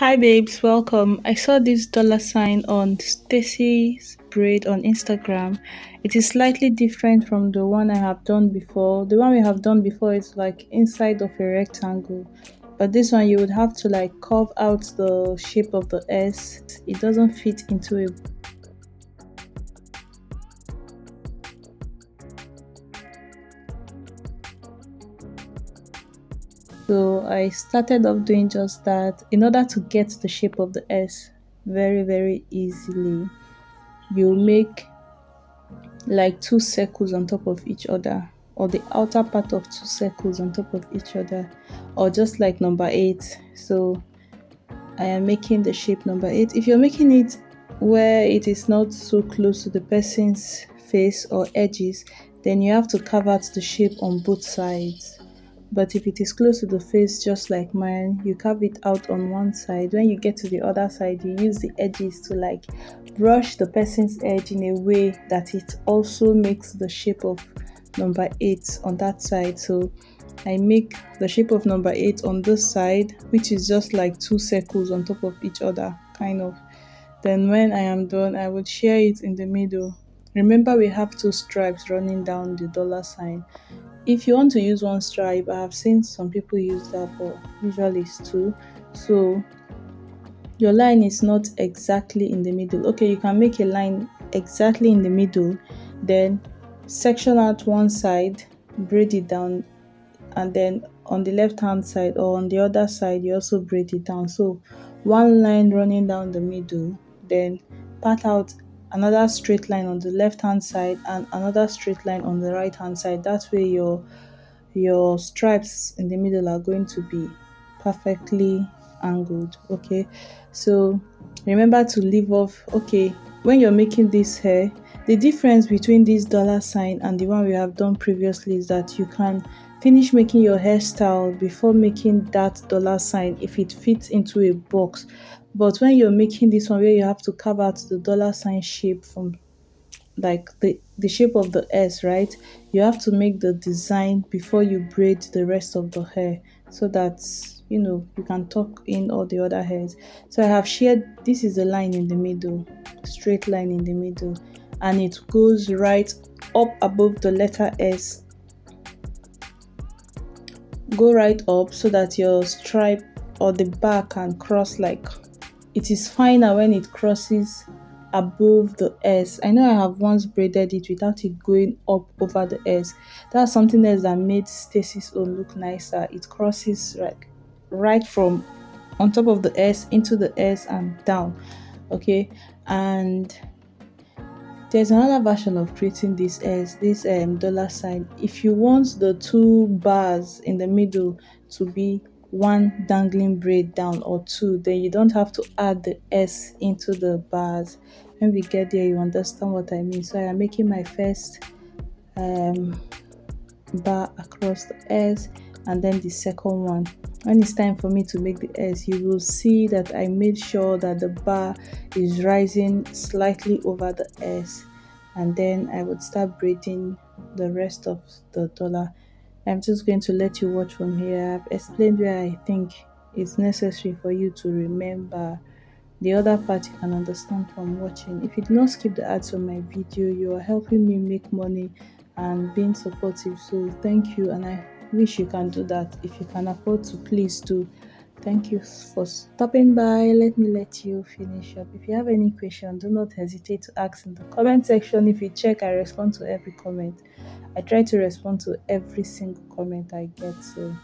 Hi babes, welcome. I saw this dollar sign on Stacy's braid on Instagram. It is slightly different from the one I have done before. The one we have done before is like inside of a rectangle. But this one you would have to like curve out the shape of the S. It doesn't fit into a. So I started off doing just that in order to get the shape of the S very easily. You make like two circles on top of each other, or the outer part of two circles on top of each other, or just like number 8. So I am making the shape number 8. If you're making it where it is not so close to the person's face or edges, then you have to carve out the shape on both sides. But if it is close to the face, just like mine, you carve it out on one side. When you get to the other side, you use the edges to like brush the person's edge in a way that it also makes the shape of number 8 on that side. So I make the shape of number 8 on this side, which is just like two circles on top of each other, kind of. Then when I am done, I would share it in the middle. Remember, we have two stripes running down the dollar sign. If you want to use one stripe, I have seen some people use that, but usually it's two. So your line is not exactly in the middle. Okay, you can make a line exactly in the middle, then section out one side, braid it down, and then on the left hand side or on the other side you also braid it down. So one line running down the middle, then part out another straight line on the left hand side and another straight line on the right hand side. That way your stripes in the middle are going to be perfectly angled. Okay, so remember to leave off. Okay, when you're making this hair, the difference between this dollar sign and the one we have done previously is that you can finish making your hairstyle before making that dollar sign if it fits into a box. But when you're making this one where you have to carve out the dollar sign shape from like the shape of the S, right? You have to make the design before you braid the rest of the hair, so that you can tuck in all the other hairs. So I have shared, this is the line in the middle, straight line in the middle, and it goes right up above the letter S. Go right up so that your stripe or the bar can cross. Like, it is finer when it crosses above the S. I know I have once braided it without it going up over the S. That's something else that made Stacy's own look nicer. It crosses right from on top of the S into the S and down. Okay, and there's another version of creating this dollar sign. If you want the two bars in the middle to be one dangling braid down or two, then you don't have to add the S into the bars. When we get there, you understand what I mean. So I am making my first um bar across the S, and then the second one. When it's time for me to make the S, you will see that I made sure that the bar is rising slightly over the S, and then I would start braiding the rest of the dollar. I'm just going to let you watch from here. I've explained where I think it's necessary for you to remember. The other part you can understand from watching. If you do not skip the ads on my video, you are helping me make money and being supportive. So thank you, and I wish you can do that. If you can afford to, please do. Thank you for stopping by. Let me let you finish up. If you have any question, do not hesitate to ask in the comment section. If you check, I respond to every comment. I try to respond to every single comment I get. So